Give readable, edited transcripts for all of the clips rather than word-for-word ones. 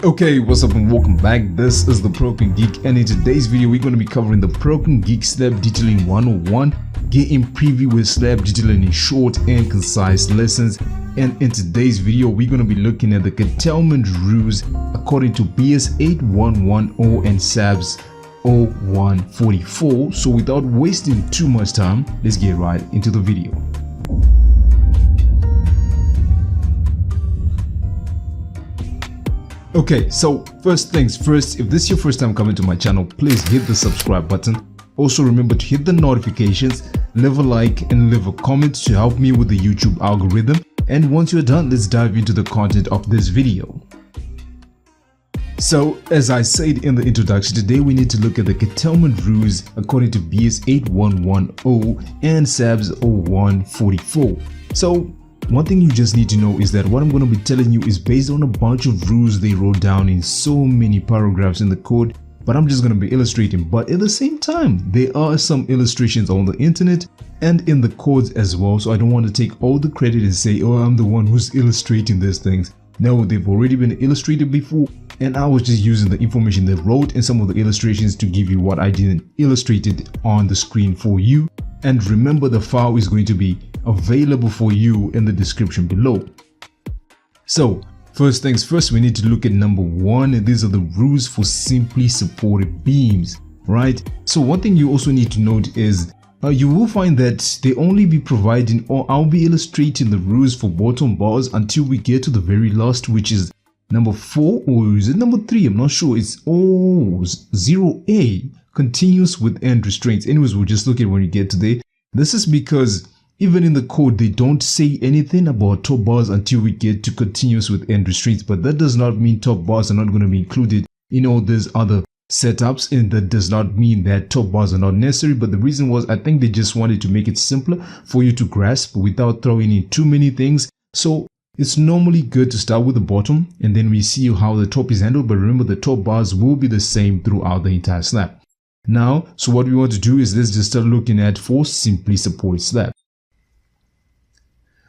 Okay, what's up and welcome back. This is the Prokon Geek, and in today's video we're going to be covering the Prokon Geek Slab Detailing 101, getting preview with slab detailing in short and concise lessons. And in today's video we're going to be looking at the curtailment rules according to BS 8110 and Slabs 0144. So without wasting too much time, let's get right into the video. Okay, so first things first, if this is your first time coming to my channel, please hit the subscribe button. Also remember to hit the notifications, leave a like and leave a comment to help me with the YouTube algorithm. And once you're done, let's dive into the content of this video. So as I said in the introduction, today we need to look at the curtailment rules according to BS 8110 and Slabs 0144. So one thing you just need to know is that what I'm going to be telling you is based on a bunch of rules they wrote down in so many paragraphs in the code, but I'm just going to be illustrating. But at the same time, there are some illustrations on the internet and in the codes as well, so I don't want to take all the credit and say, oh, I'm the one who's illustrating these things. No, they've already been illustrated before, and I was just using the information they wrote and some of the illustrations to give you what I didn't illustrate it on the screen for you. And remember, the file is going to be available for you in the description below. So first things first, we need to look at number one. These are the rules for simply supported beams, right? So one thing you also need to note is you will find that they only be providing, or I'll be illustrating the rules for bottom bars until we get to the very last, which is number 4, or is it number 3? I'm not sure. It's 0A, continuous with end restraints. Anyways, we'll just look at when we get to there. This is because even in the code, they don't say anything about top bars until we get to continuous with end restraints. But that does not mean top bars are not going to be included in all these other setups, and that does not mean that top bars are not necessary. But the reason was, I think they just wanted to make it simpler for you to grasp without throwing in too many things. So it's normally good to start with the bottom, and then we see how the top is handled. But remember, the top bars will be the same throughout the entire slab. Now, so what we want to do is let's just start looking at for simply supported slab.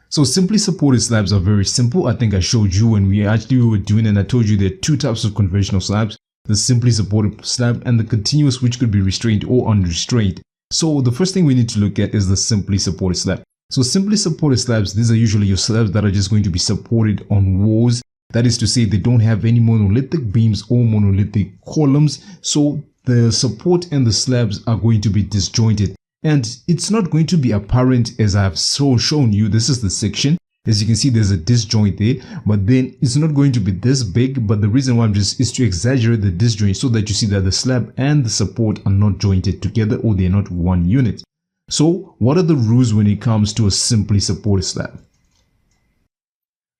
So simply supported slabs are very simple. I think I showed you when we actually were doing it, and I told you there are two types of conventional slabs: the simply supported slab and the continuous, which could be restrained or unrestrained. So the first thing we need to look at is the simply supported slab. So simply supported slabs, these are usually your slabs that are just going to be supported on walls. That is to say, they don't have any monolithic beams or monolithic columns. So the support and the slabs are going to be disjointed, and it's not going to be apparent as I have shown you. This is the section. As you can see, there's a disjoint there, but then it's not going to be this big. But the reason why I'm just is to exaggerate the disjoint so that you see that the slab and the support are not jointed together, or they're not one unit. So what are the rules when it comes to a simply supported slab?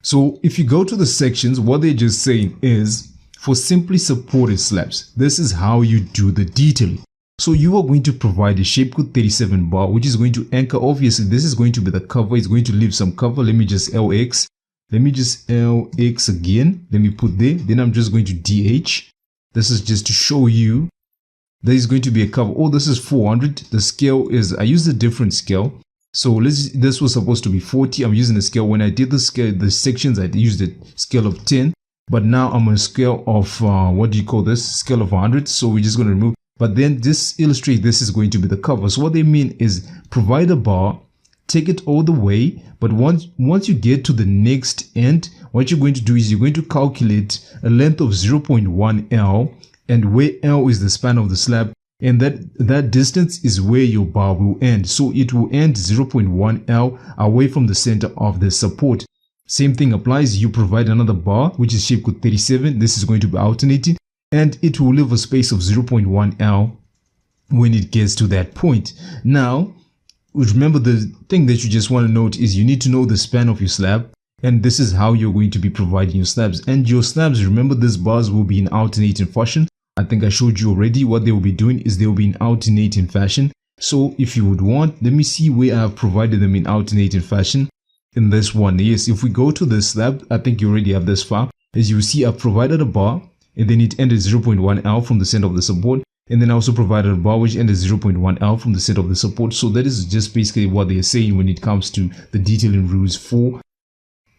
So if you go to the sections, what they're just saying is, for simply supported slabs, this is how you do the detailing. So you are going to provide a shape code 37 bar, which is going to anchor. Obviously, this is going to be the cover. It's going to leave some cover. Let me just LX. Let me just LX again. Let me put there. Then I'm just going to DH. This is just to show you there is going to be a cover. Oh, this is 400. The scale is, I used a different scale. So this was supposed to be 40. I'm using a scale. When I did the scale, the sections, I used a scale of 10. But now I'm on a scale of, what do you call this? Scale of 100. So we're just going to remove. But then this illustrates this is going to be the cover. So what they mean is provide a bar, take it all the way. But once you get to the next end, what you're going to do is you're going to calculate a length of 0.1 L, and where L is the span of the slab. And that distance is where your bar will end. So it will end 0.1 L away from the center of the support. Same thing applies. You provide another bar, which is shape code 37. This is going to be alternating, and it will leave a space of 0.1 L when it gets to that point. Now, remember, the thing that you just want to note is you need to know the span of your slab, and this is how you're going to be providing your slabs. And your slabs, remember, these bars will be in alternating fashion. I think I showed you already. What they will be doing is they will be in alternating fashion. So if you would want, let me see where I have provided them in alternating fashion. In this one, yes, if we go to the slab, I think you already have this file. As you see, I've provided a bar, and then it ended 0.1 L from the center of the support, and then I also provided a bar which ended 0.1 L from the center of the support. So that is just basically what they're saying when it comes to the detailing rules for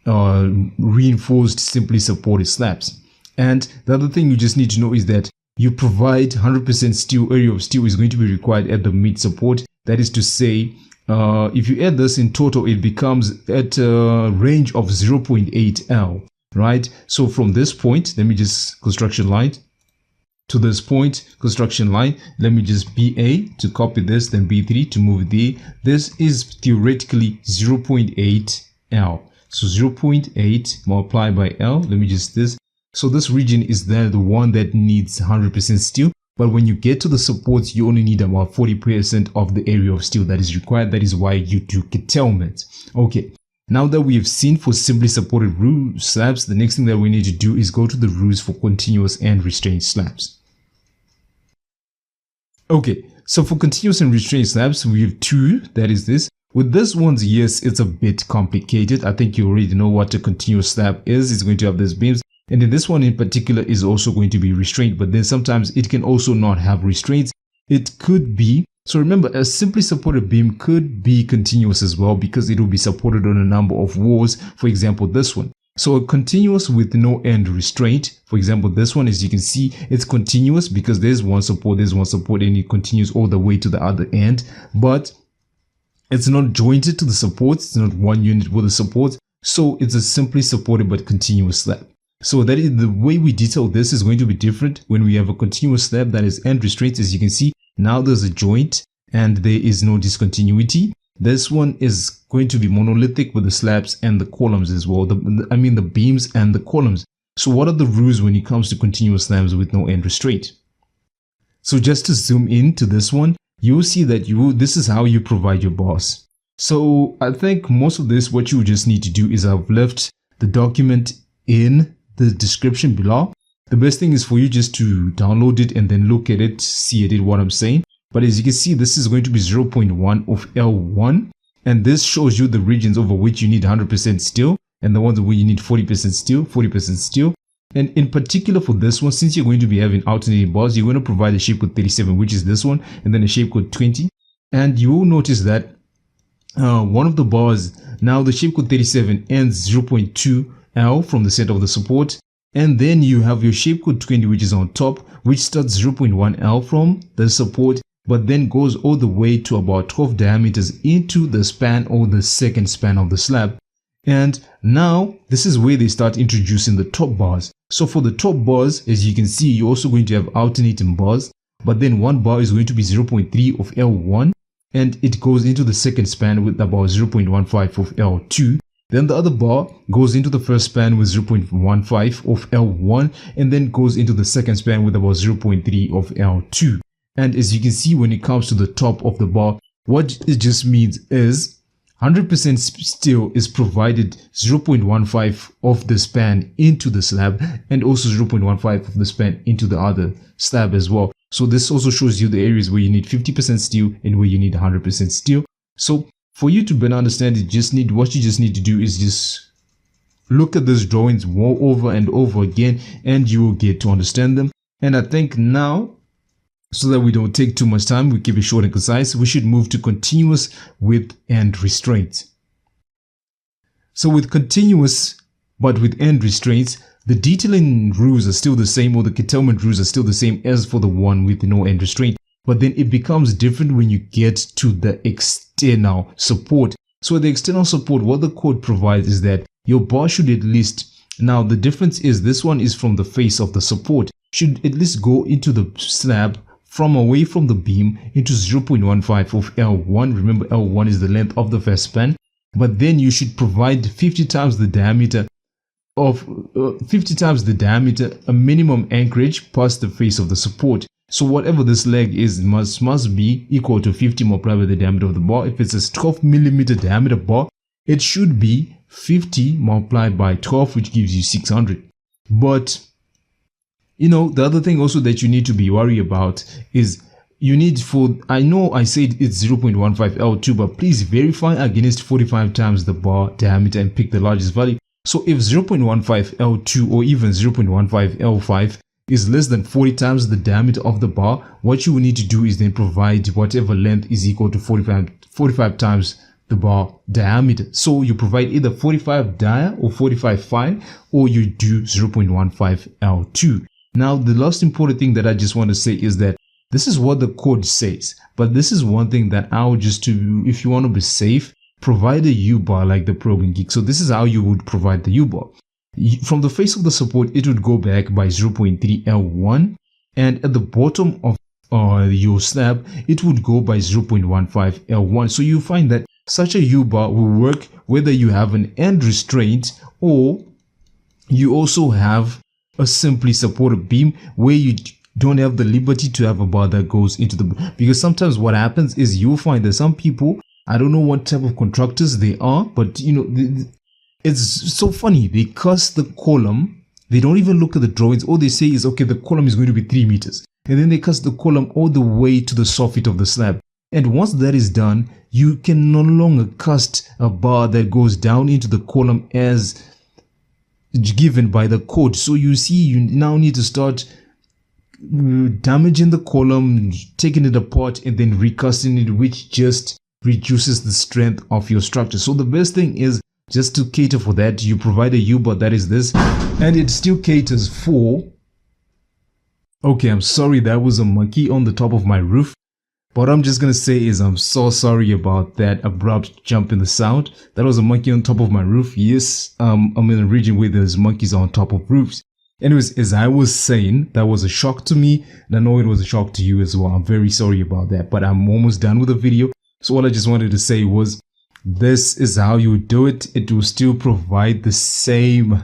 reinforced simply supported slabs. And the other thing you just need to know is that you provide 100% steel. Area of steel is going to be required at the mid support. That is to say, if you add this in total, it becomes at a range of 0.8 L, right? So from this point, let me just construction line to this point, construction line, let me just BA to copy this, then B3 to move the. This is theoretically 0.8 L. So 0.8 multiplied by L, let me just this. So this region is there, the one that needs 100% steel. But when you get to the supports, you only need about 40% of the area of steel that is required. That is why you do curtailment. Okay, now that we have seen for simply supported roof slabs, the next thing that we need to do is go to the rules for continuous and restrained slabs. Okay, so for continuous and restrained slabs, we have two, that is this. With this ones, yes, it's a bit complicated. I think you already know what a continuous slab is. It's going to have these beams. And then this one in particular is also going to be restrained, but then sometimes it can also not have restraints. It could be, so remember, a simply supported beam could be continuous as well because it will be supported on a number of walls. For example, this one. So a continuous with no end restraint. For example, this one, as you can see, it's continuous because there's one support, and it continues all the way to the other end. But it's not jointed to the supports. It's not one unit with the supports. So it's a simply supported but continuous slab. So that is the way we detail this is going to be different when we have a continuous slab that is end restraint. As you can see, now there's a joint and there is no discontinuity. This one is going to be monolithic with the slabs and the columns as well. I mean the beams and the columns. So what are the rules when it comes to continuous slabs with no end restraint? So just to zoom in to this one, you'll see that this is how you provide your bars. So I think most of this, what you just need to do is I've left the document in the description below. The best thing is for you just to download it and then look at it, see it, what I'm saying. But as you can see, this is going to be 0.1 of L1, and this shows you the regions over which you need 100% steel and the ones where you need 40% steel, 40% steel. And in particular for this one, since you're going to be having alternating bars, you're going to provide a shape code 37, which is this one, and then a shape code 20. And you will notice that one of the bars, now the shape code 37 ends 0.2 L from the center of the support, and then you have your shape code 20, which is on top, which starts 0.1 L from the support, but then goes all the way to about 12 diameters into the span or the second span of the slab. And now this is where they start introducing the top bars. So for the top bars, as you can see, you're also going to have alternating bars, but then one bar is going to be 0.3 of L1, and it goes into the second span with about 0.15 of L2. Then the other bar goes into the first span with 0.15 of L1 and then goes into the second span with about 0.3 of L2. And as you can see, when it comes to the top of the bar, what it just means is 100% steel is provided 0.15 of the span into the slab and also 0.15 of the span into the other slab as well. So this also shows you the areas where you need 50% steel and where you need 100% steel. So for you to better understand it, what you just need to do is just look at those drawings over and over again, and you will get to understand them. And I think now, so that we don't take too much time, we keep it short and concise, we should move to continuous with end restraint. So with continuous but with end restraints, the detailing rules are still the same, or the curtailment rules are still the same as for the one with no end restraint. But then it becomes different when you get to the external support. So the external support, what the code provides is that your bar should at least, now the difference is this one is from the face of the support, should at least go into the slab from away from the beam into 0.15 of L1. Remember, L1 is the length of the first span. But then you should provide 50 times the diameter of a minimum anchorage past the face of the support. So whatever this leg is must be equal to 50 multiplied by the diameter of the bar. If it's a 12 millimeter diameter bar, it should be 50 multiplied by 12, which gives you 600. But you know, the other thing also that you need to be worried about is you need I know I said it's 0.15 L2, but please verify against 45 times the bar diameter and pick the largest value. So if 0.15 L2 or even 0.15 L5 is less than 40 times the diameter of the bar, what you will need to do is then provide whatever length is equal to 45 times the bar diameter. So you provide either 45 dia or 45 phi, or you do 0.15 L2. Now, the last important thing that I just want to say is that this is what the code says, but this is one thing that I would just do, if you want to be safe, provide a U-bar like the Prokon Geek. So this is how you would provide the U-bar. From the face of the support, it would go back by 0.3 L1, and at the bottom of your slab, it would go by 0.15 L1. So you find that such a U-bar will work whether you have an end restraint or you also have a simply supported beam where you don't have the liberty to have a bar that goes into the, because sometimes what happens is you'll find that some people, I don't know what type of contractors they are, but you know, it's so funny. They cuss the column. They don't even look at the drawings. All they say is, okay, the column is going to be 3 meters. And then they cuss the column all the way to the soffit of the slab. And once that is done, you can no longer cast a bar that goes down into the column as given by the code. So you see, you now need to start damaging the column, taking it apart, and then recasting it, which just reduces the strength of your structure. So the best thing is just to cater for that. You provide a U-bar that is this, and it still caters for, okay, I'm sorry, that was a monkey on the top of my roof. What I'm just gonna say is I'm so sorry about that abrupt jump in the sound. That was a monkey on top of my roof. Yes, I'm in a region where there's monkeys on top of roofs. Anyways, as I was saying, that was a shock to me, and I know it was a shock to you as well. I'm very sorry about that, but I'm almost done with the video. So what I just wanted to say was, this is how you do it. It will still provide the same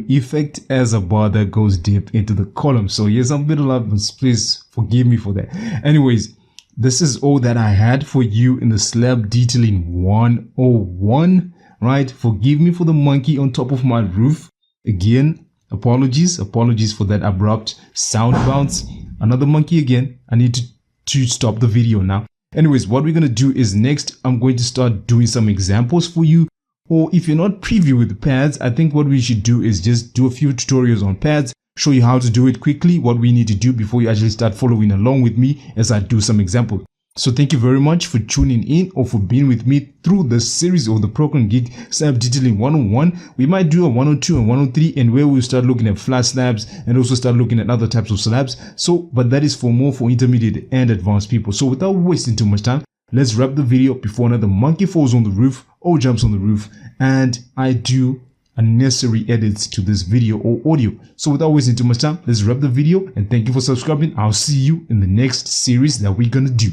effect as a bar that goes deep into the column. So yes, I'm a bit loud, but please forgive me for that. Anyways, this is all that I had for you in the slab detailing 101, right? Forgive me for the monkey on top of my roof. Again, apologies for that abrupt sound bounce. Another monkey again. I need to stop the video now. Anyways, what we're going to do is next, I'm going to start doing some examples for you. Or if you're not privy with pads, I think what we should do is just do a few tutorials on pads, show you how to do it quickly, what we need to do before you actually start following along with me as I do some examples. So thank you very much for tuning in or for being with me through the series of the Prokon Geek Slab Detailing 101. We might do a 102 and 103, and where we'll start looking at flat slabs and also start looking at other types of slabs. So, but that is for more for intermediate and advanced people. So without wasting too much time, let's wrap the video before another monkey falls on the roof or jumps on the roof and I do unnecessary edits to this video or audio. So without wasting too much time, let's wrap the video, and thank you for subscribing. I'll see you in the next series that we're gonna do.